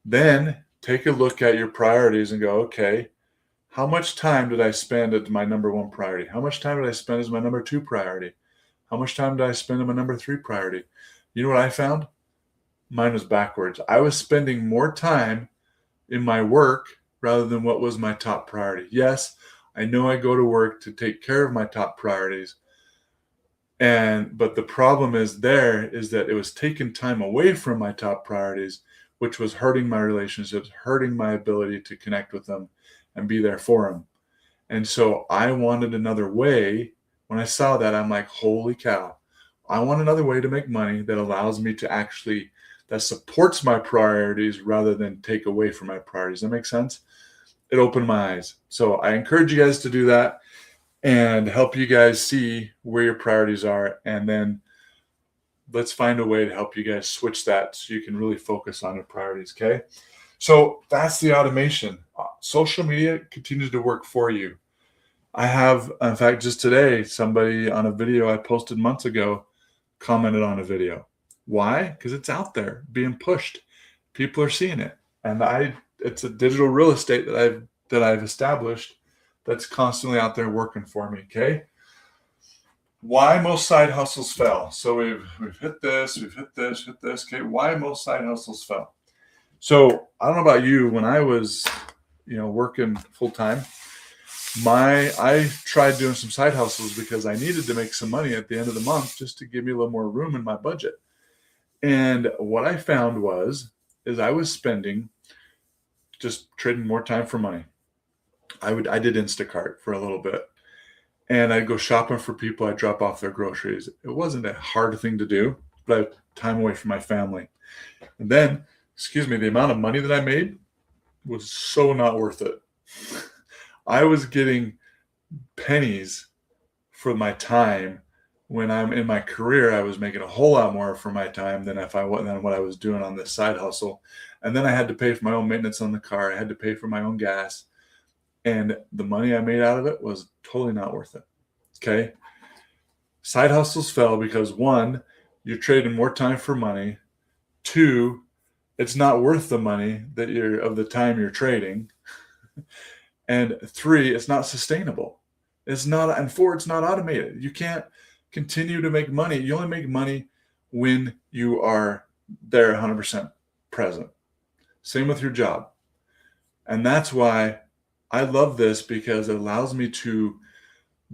Then take a look at your priorities and go, okay, how much time did I spend at my number 1 priority? How much time did I spend as my number 2 priority? How much time did I spend on my number 3 priority? You know what I found? Mine was backwards. I was spending more time in my work rather than what was my top priority. Yes, I know I go to work to take care of my top priorities. But the problem is that it was taking time away from my top priorities, which was hurting my relationships, hurting my ability to connect with them and be there for them. And so I wanted another way. When I saw that, I'm like, holy cow, I want another way to make money that allows me to actually, that supports my priorities rather than take away from my priorities. That makes sense? It opened my eyes. So I encourage you guys to do that and help you guys see where your priorities are. And then let's find a way to help you guys switch that so you can really focus on your priorities, okay? So that's the automation. Social media continues to work for you. I have, in fact, just today, somebody on a video I posted months ago commented on a video. Why? Because it's out there being pushed. People are seeing it. And it's a digital real estate that I've established that's constantly out there working for me, okay? Why most side hustles fell. So we've hit this, okay? Why most side hustles fell. So I don't know about you, when I was, working full time, I tried doing some side hustles because I needed to make some money at the end of the month just to give me a little more room in my budget. And what I found is I was spending, just trading more time for money. I did Instacart for a little bit, and I'd go shopping for people. I'd drop off their groceries. It wasn't a hard thing to do, but I had time away from my family. And then, the amount of money that I made was so not worth it. I was getting pennies for my time. When I'm in my career, I was making a whole lot more for my time than what I was doing on this side hustle. And then I had to pay for my own maintenance on the car. I had to pay for my own gas. And the money I made out of it was totally not worth it. Okay. Side hustles fell because 1, you're trading more time for money. 2, it's not worth the money of the time you're trading. And 3, it's not sustainable. And 4, it's not automated. You can't continue to make money. You only make money when you are there 100% present. Same with your job. And that's why I love this because it allows me to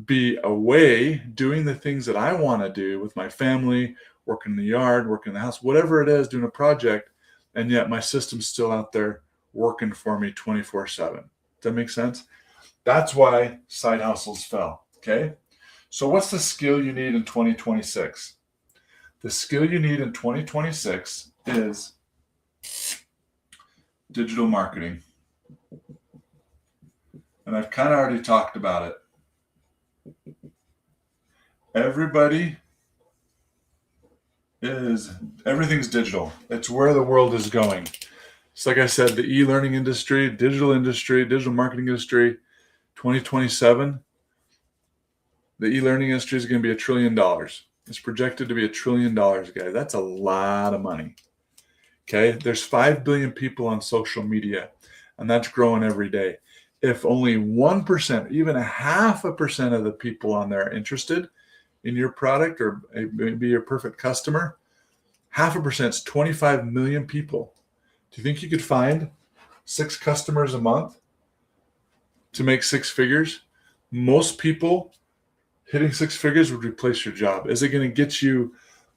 be away doing the things that I want to do with my family, working in the yard, working in the house, whatever it is, doing a project. And yet my system's still out there working for me 24/7. Does that make sense? That's why side hustles fell. Okay. So, what's the skill you need in 2026? The skill you need in 2026 is digital marketing. And I've kind of already talked about it. Everything's digital. It's where the world is going. It's like I said, the e-learning industry, digital marketing industry, 2027, the e-learning industry is going to be $1 trillion. It's projected to be $1 trillion, guys. That's a lot of money. Okay. There's 5 billion people on social media, and that's growing every day. If only 1%, even 0.5% of the people on there are interested in your product or maybe your perfect customer, 0.5% is 25 million people. Do you think you could find 6 customers a month to make 6 figures? Most people hitting 6 figures would replace your job. Is it going to get you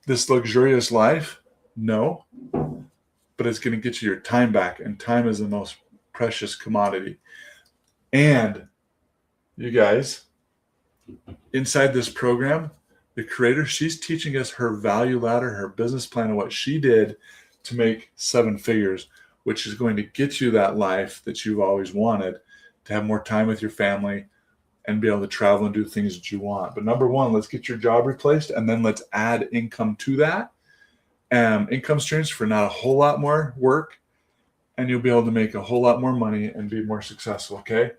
this luxurious life? No, but it's going to get you your time back, and time is the most precious commodity. And you guys, inside this program, the creator, she's teaching us her value ladder, her business plan, and what she did to make 7 figures, which is going to get you that life that you've always wanted, to have more time with your family and be able to travel and do things that you want. But number one, let's get your job replaced, and then let's add income to that. Income streams for not a whole lot more work, and you'll be able to make a whole lot more money and be more successful, okay?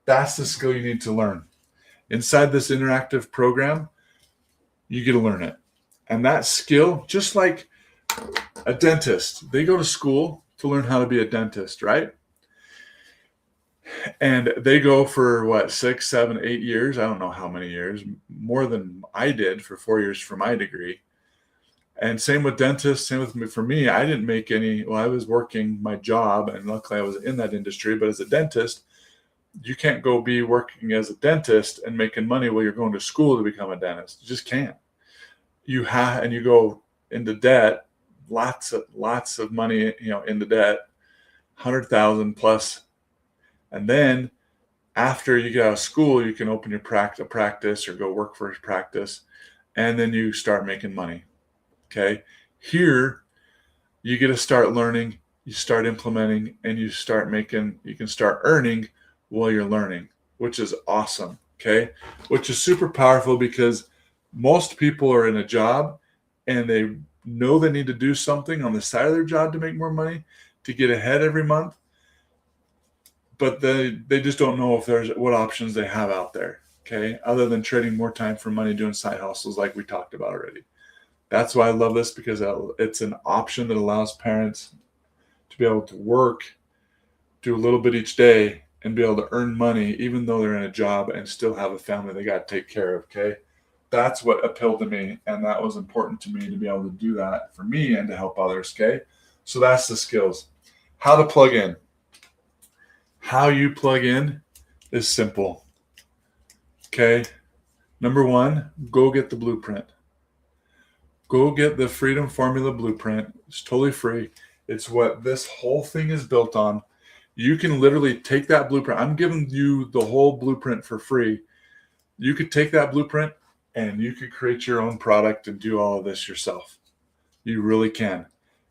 That's the skill you need to learn. Inside this interactive program, you get to learn it. And that skill, just like a dentist, they go to school to learn how to be a dentist, right? And they go for 6, 7, 8 years. I don't know how many years, more than I did for 4 years for my degree. And same with dentists, same with me. For me, I didn't make any, I was working my job, and luckily I was in that industry. But as a dentist, you can't go be working as a dentist and making money while you're going to school to become a dentist. You just can't. And you go into debt, lots of money, into debt, 100,000 plus. And then after you get out of school, you can open your practice or go work for a practice, and then you start making money. Okay. Here, you get to start learning, you start implementing, and you can start earning while you're learning, which is awesome. Okay. Which is super powerful, because most people are in a job and they know they need to do something on the side of their job to make more money, to get ahead every month. But they just don't know what options they have out there. Okay. Other than trading more time for money, doing side hustles like we talked about already. That's why I love this, because it's an option that allows parents to be able to work, do a little bit each day, and be able to earn money even though they're in a job and still have a family they got to take care of. Okay. That's what appealed to me. And that was important to me, to be able to do that for me and to help others. Okay. So that's the skills. How to plug in. How you plug in is simple. Okay. Number one, go get the blueprint. Go get the Freedom Formula Blueprint. It's totally free. It's what this whole thing is built on. You can literally take that blueprint. I'm giving you the whole blueprint for free. You could take that blueprint and you could create your own product and do all of this yourself. You really can.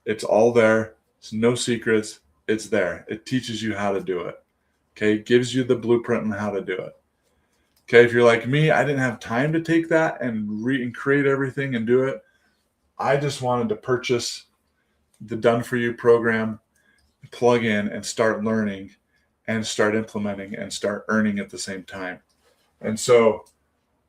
It's all there. It's no secrets. It's there. It teaches you how to do it. Okay. It gives you the blueprint on how to do it. Okay. If you're like me, I didn't have time to take that and create everything and do it. I just wanted to purchase the Done For You program, plug in and start learning and start implementing and start earning at the same time. And so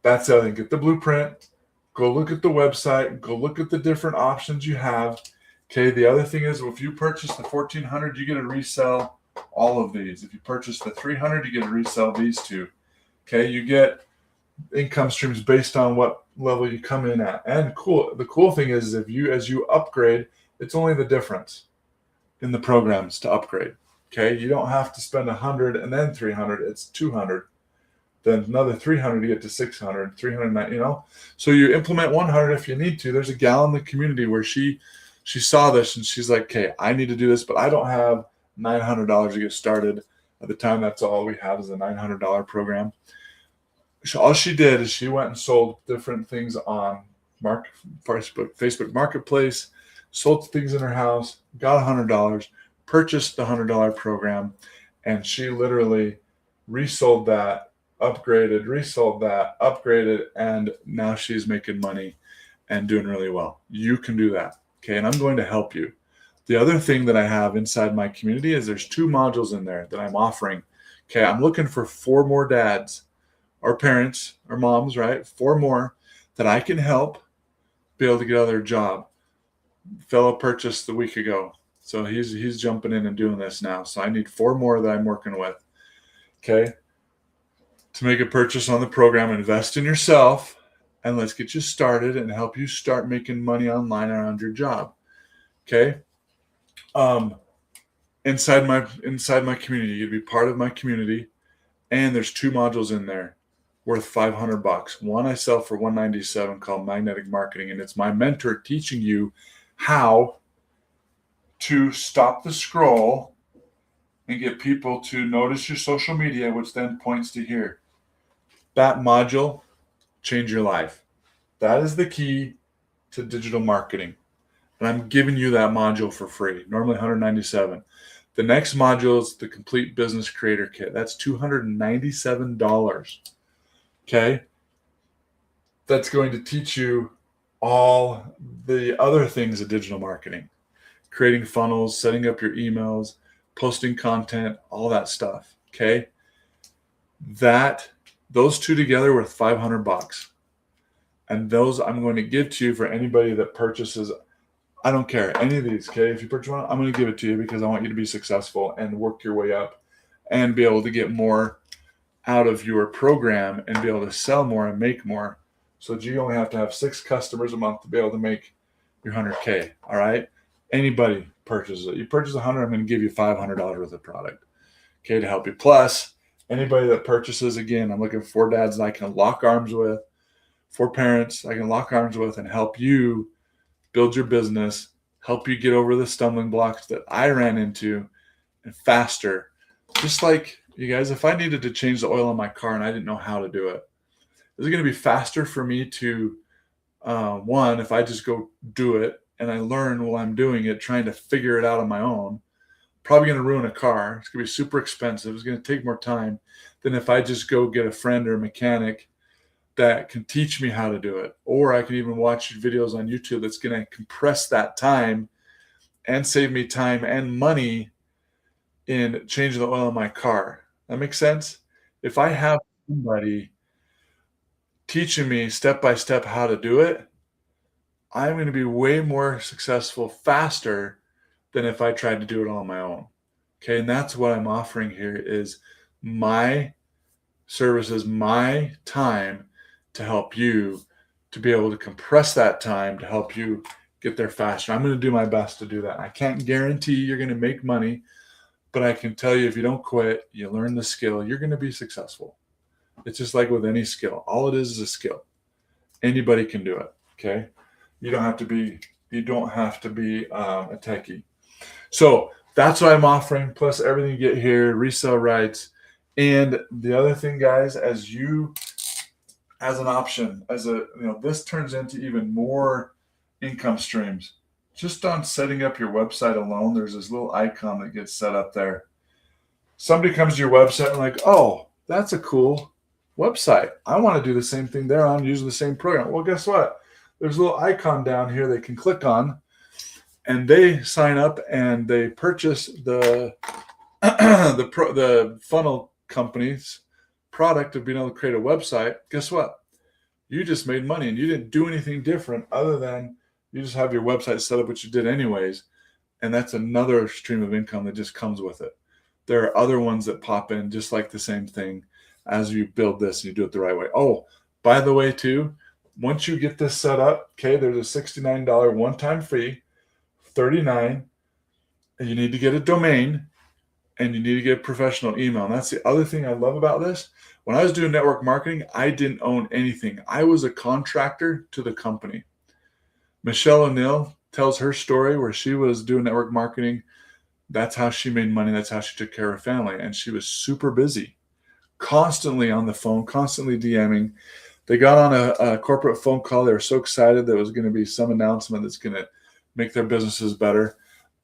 that's the other thing. Get the blueprint, go look at the website, go look at the different options you have. Okay. The other thing is, if you purchase the 1,400, you get to resell all of these. If you purchase the 300, you get to resell these two. Okay. You get income streams based on what level you come in at. And the cool thing is, as you upgrade, it's only the difference in the programs to upgrade. Okay, you don't have to spend 100 and then 300. It's 200, then another 300 to get to 600, 309. So you implement 100 if you need to. There's a gal in the community where she saw this and she's like, okay, I need to do this, but I don't have $900 to get started. At the time, that's all we had is a $900 program. So all she did is she went and sold different things on Facebook Marketplace, sold things in her house, got $100, purchased the $100 program, and she literally resold that, upgraded, resold that, upgraded, and now she's making money and doing really well. You can do that. Okay, and I'm going to help you. The other thing that I have inside my community is there's 2 modules in there that I'm offering. Okay, I'm looking for 4 more dads or parents or moms, right? 4 more that I can help be able to get out of their job. Fellow purchased the week ago. So he's jumping in and doing this now. So I need 4 more that I'm working with. Okay. To make a purchase on the program, invest in yourself, and let's get you started and help you start making money online around your job. Okay. Inside my community, you'd be part of my community, and there's 2 modules in there worth $500. One I sell for $197 called Magnetic Marketing, and it's my mentor teaching you how to stop the scroll and get people to notice your social media, which then points to here. That module, change your life. That is the key to digital marketing. And I'm giving you that module for free, normally $197. The next module is the Complete Business Creator Kit. That's $297. Okay? That's going to teach you all the other things of digital marketing. Creating funnels, setting up your emails, posting content, all that stuff. Okay? Those 2 together worth $500. And those I'm going to give to you for anybody that purchases. I don't care, any of these, okay? If you purchase one, I'm going to give it to you because I want you to be successful and work your way up and be able to get more out of your program and be able to sell more and make more, so that you only have to have 6 customers a month to be able to make your 100K, all right? Anybody purchases it. You purchase 100, I'm going to give you $500 worth of product, okay, to help you. Plus, anybody that purchases, again, I'm looking for dads that I can lock arms with, for parents I can lock arms with and help you build your business, help you get over the stumbling blocks that I ran into and faster. Just like you guys, if I needed to change the oil on my car and I didn't know how to do it, is it going to be faster for me to, one, if I just go do it and I learn while I'm doing it, trying to figure it out on my own, probably going to ruin a car. It's going to be super expensive. It's going to take more time than if I just go get a friend or a mechanic that can teach me how to do it. Or I can even watch videos on YouTube that's going to compress that time and save me time and money in changing the oil in my car. That makes sense? If I have somebody teaching me step by step how to do it, I'm going to be way more successful faster than if I tried to do it all on my own. Okay, and that's what I'm offering here is my services, my time to help you to be able to compress that time to help you get there faster. I'm going to do my best to do that. I can't guarantee you're going to make money, but I can tell you if you don't quit, you learn the skill, you're going to be successful. It's just like with any skill. All it is a skill. Anybody can do it. Okay. You don't have to be a techie. So that's what I'm offering. Plus everything you get here, resale rights. And the other thing, guys, as an option, this turns into even more income streams. Just on setting up your website alone, there's this little icon that gets set up there. Somebody comes to your website and like, oh, that's a cool website. I want to do the same thing there. I'm using the same program. Well, guess what? There's a little icon down here they can click on, and they sign up and they purchase the the funnel company's product of being able to create a website. Guess what? You just made money and you didn't do anything different other than you just have your website set up, which you did anyways. And that's another stream of income that just comes with it. There are other ones that pop in just like the same thing as you build this and you do it the right way. Oh, by the way, too, once you get this set up, okay, there's a $69 one-time fee, $39, and you need to get a domain. and you need to get professional email. And that's the other thing I love about this. When I was doing network marketing, I didn't own anything. I was a contractor to the company. Michelle O'Neill tells her story where she was doing network marketing. That's how she made money. That's how she took care of her family. And she was super busy, constantly on the phone, constantly DMing. They got on a corporate phone call. They were so excited there was going to be some announcement that's going to make their businesses better.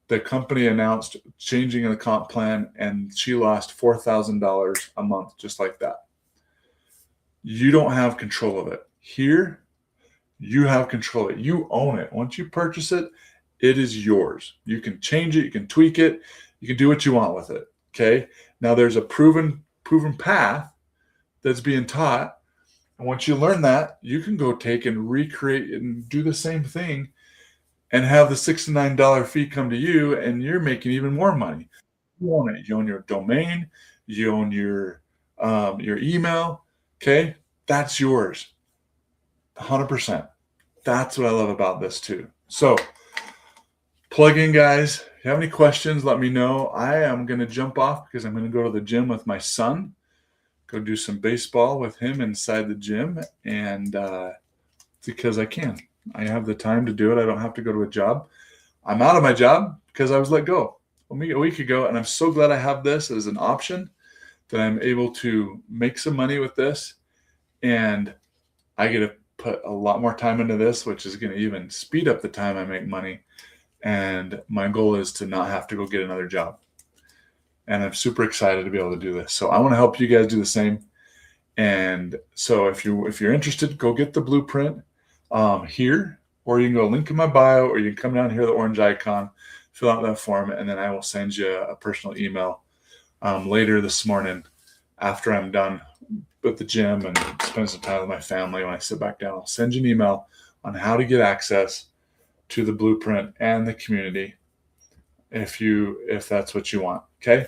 The company announced changing the comp plan, and she lost $4,000 a month just like that. You don't have control of it. Here, you have control of it. You own it. Once you purchase it, it is yours. You can change it. You can tweak it. You can do what you want with it. Okay. Now there's a proven path that's being taught. And once you learn that, you can go take and recreate and do the same thing and have the $69 fee come to you, and you're making even more money. You own it. You own your domain. You own your email. Okay. That's yours. 100%. That's what I love about this too. So plug in, guys. If you have any questions, let me know. I am going to jump off because I'm going to go to the gym with my son, go do some baseball with him inside the gym. And because I can. I have the time to do it. I don't have to go to a job. I'm out of my job because I was let go a week ago. And I'm so glad I have this as an option, that I'm able to make some money with this. And I get to put a lot more time into this, which is going to even speed up the time I make money. And my goal is to not have to go get another job. And I'm super excited to be able to do this. So I want to help you guys do the same. And so if you're interested, go get the blueprint here, or you can go link in my bio, or you can come down here, the orange icon, fill out that form, and then I will send you a personal email later this morning after I'm done with the gym and spend some time with my family. When I sit back down, I'll send you an email on how to get access to the blueprint and the community if that's what you want. Okay.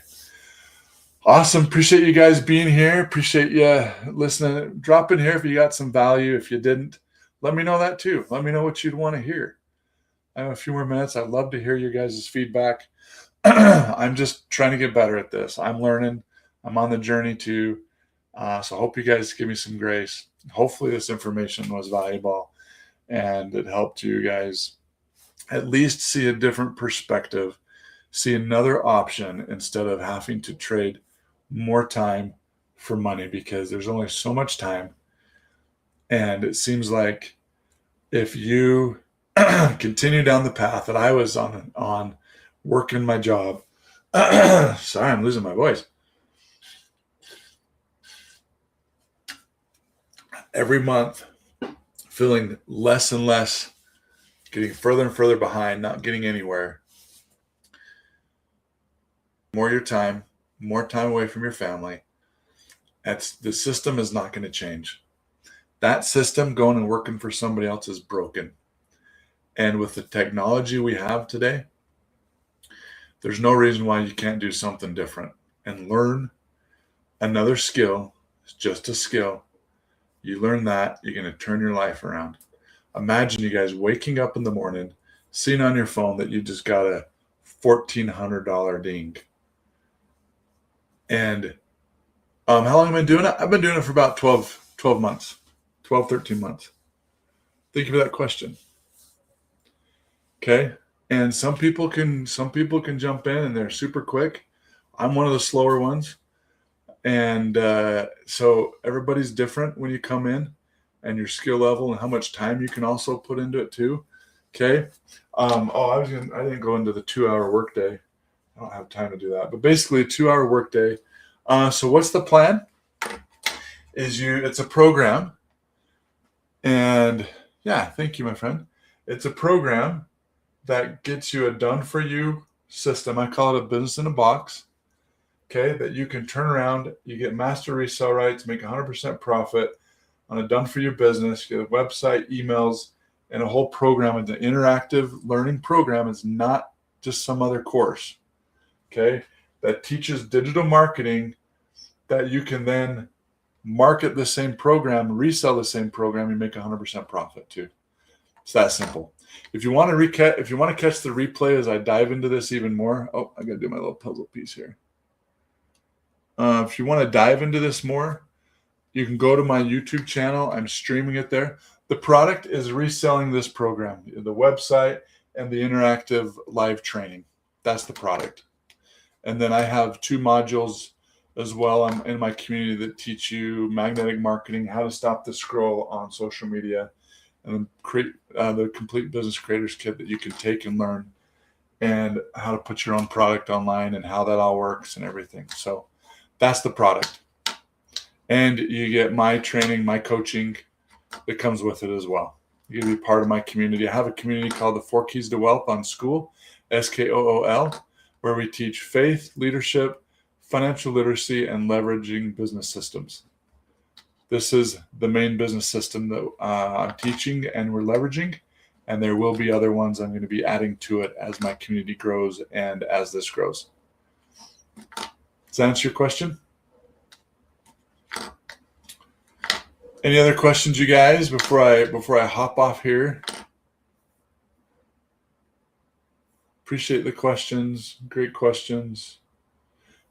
Awesome. Appreciate you guys being here. Appreciate you listening. Drop in here if you got some value. If you didn't, let me know that too. Let me know what you'd want to hear. I have a few more minutes. I'd love to hear your guys' feedback. I'm just trying to get better at this. I'm learning. I'm on the journey too. So I hope you guys give me some grace. Hopefully this information was valuable and it helped you guys at least see a different perspective, see another option instead of having to trade more time for money, because there's only so much time. And it seems like if you continue down the path that I was on working my job, sorry, I'm losing my voice. Every month, feeling less and less, getting further and further behind, not getting anywhere. More time away from your family. The system is not going to change. That system going and working for somebody else is broken. And with the technology we have today, there's no reason why you can't do something different and learn another skill. It's just a skill. You learn that, you're going to turn your life around. Imagine you guys waking up in the morning, seeing on your phone that you just got a $1,400 ding. And how long have I been doing it? I've been doing it for about 12 months, 12, 13 months. Thank you for that question. Okay. And some people can jump in and they're super quick. I'm one of the slower ones. And so everybody's different when you come in, and your skill level and how much time you can also put into it too. Okay. I didn't go into the 2-hour workday. I don't have time to do that, but basically a 2-hour workday. So what's the plan? It's a program, and yeah, thank you, my friend. It's a program that gets you a done for you system. I call it a business in a box. Okay. That you can turn around. You get master resale rights, make 100% profit on a done for you business. You get a website, emails, and a whole program. And the interactive learning program is not just some other course. Okay. That teaches digital marketing, that you can then market the same program, resell the same program, and make 100% profit too. It's that simple. If you want to catch the replay as I dive into this even more, I got to do my little puzzle piece here. If you want to dive into this more, you can go to my YouTube channel. I'm streaming it there. The product is reselling this program, the website and the interactive live training. That's the product. And then I have 2 modules as well in my community that teach you magnetic marketing, how to stop the scroll on social media, and then create the complete business creators kit that you can take and learn, and how to put your own product online and how that all works and everything. So that's the product. And you get my training, my coaching that comes with it as well. You can be part of my community. I have a community called the 4 Keys to Wealth on School, SKOOL, where we teach faith, leadership, financial literacy, and leveraging business systems. This is the main business system that I'm teaching and we're leveraging, and there will be other ones I'm going to be adding to it as my community grows and as this grows. Does that answer your question? Any other questions, you guys, before I hop off here? Appreciate the questions. Great questions.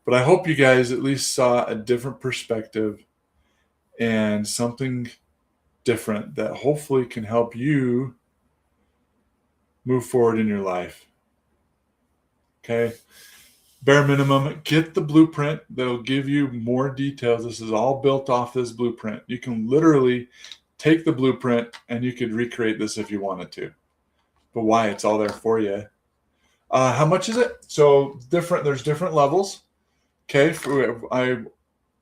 But I hope you guys at least saw a different perspective and something different that hopefully can help you move forward in your life. Okay? Bare minimum, get the blueprint that'll give you more details. This is all built off this blueprint. You can literally take the blueprint and you could recreate this if you wanted to. But why? It's all there for you. How much is it? So there's different levels. Okay,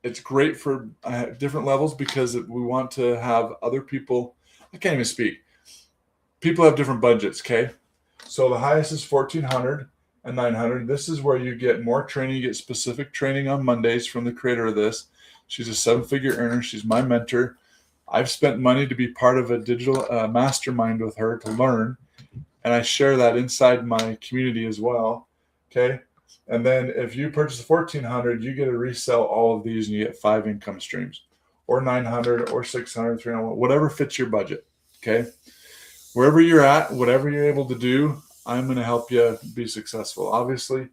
it's great for different levels because we want to have other people. I can't even speak. People have different budgets. Okay, so the highest is $1,400 and $900. This is where you get more training. You get specific training on Mondays from the creator of this. She's a 7-figure earner. She's my mentor. I've spent money to be part of a digital mastermind with her to learn, and I share that inside my community as well. Okay. And then if you purchase the $1,400, you get to resell all of these and you get 5 income streams, or $900 or $600, $300, whatever fits your budget. Okay. Wherever you're at, whatever you're able to do, I'm going to help you be successful. Obviously,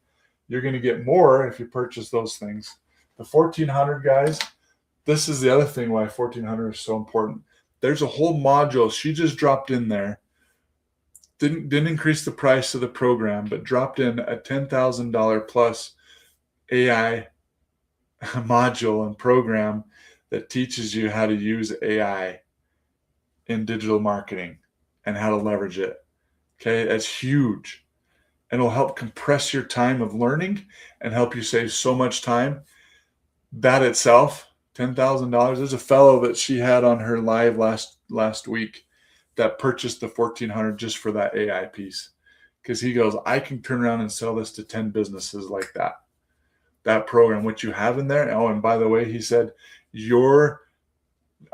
you're going to get more if you purchase those things. The $1,400, guys, this is the other thing why $1,400 is so important. There's a whole module she just dropped in there. Didn't increase the price of the program, but dropped in a $10,000 plus AI module and program that teaches you how to use AI in digital marketing and how to leverage it. Okay, that's huge. And it'll help compress your time of learning and help you save so much time. That itself, $10,000. There's a fellow that she had on her live last week that purchased the $1,400 just for that AI piece, because he goes, I can turn around and sell this to 10 businesses like that program, what you have in there. Oh, and by the way, he said, your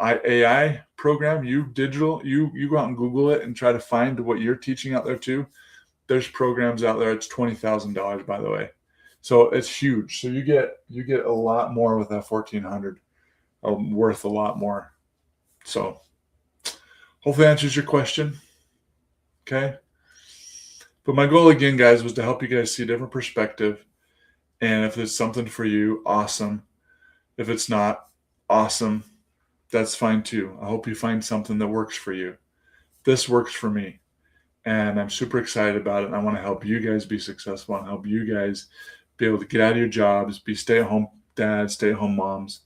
AI program, you go out and Google it and try to find what you're teaching out there too. There's programs out there. It's $20,000, by the way. So it's huge. So you get a lot more with that $1,400, worth a lot more. So hopefully that answers your question. Okay. But my goal again, guys, was to help you guys see a different perspective. And if it's something for you, awesome. If it's not, awesome. That's fine too. I hope you find something that works for you. This works for me. And I'm super excited about it. And I want to help you guys be successful and help you guys be able to get out of your jobs, be stay-at-home dads, stay-at-home moms,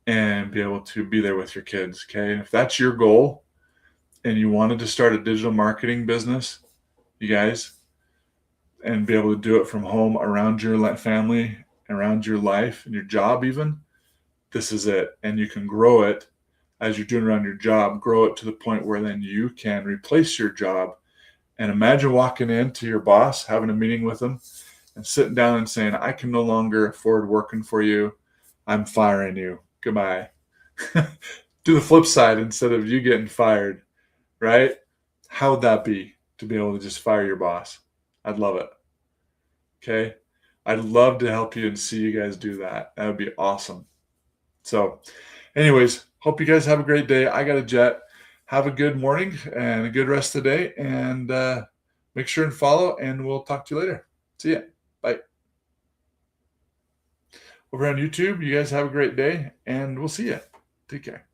and be able to be there with your kids. Okay. And if that's your goal, and you wanted to start a digital marketing business, you guys, and be able to do it from home around your family, around your life and your job even, this is it. And you can grow it as you're doing around your job, grow it to the point where then you can replace your job. And imagine walking into your boss, having a meeting with them and sitting down and saying, I can no longer afford working for you. I'm firing you. Goodbye. Do the flip side instead of you getting fired. Right? How would that be to be able to just fire your boss? I'd love it. Okay. I'd love to help you and see you guys do that. That would be awesome. So anyways, hope you guys have a great day. I got a jet. Have a good morning and a good rest of the day, and make sure and follow, and we'll talk to you later. See ya. Bye. over on YouTube. You guys have a great day, and we'll see you. Take care.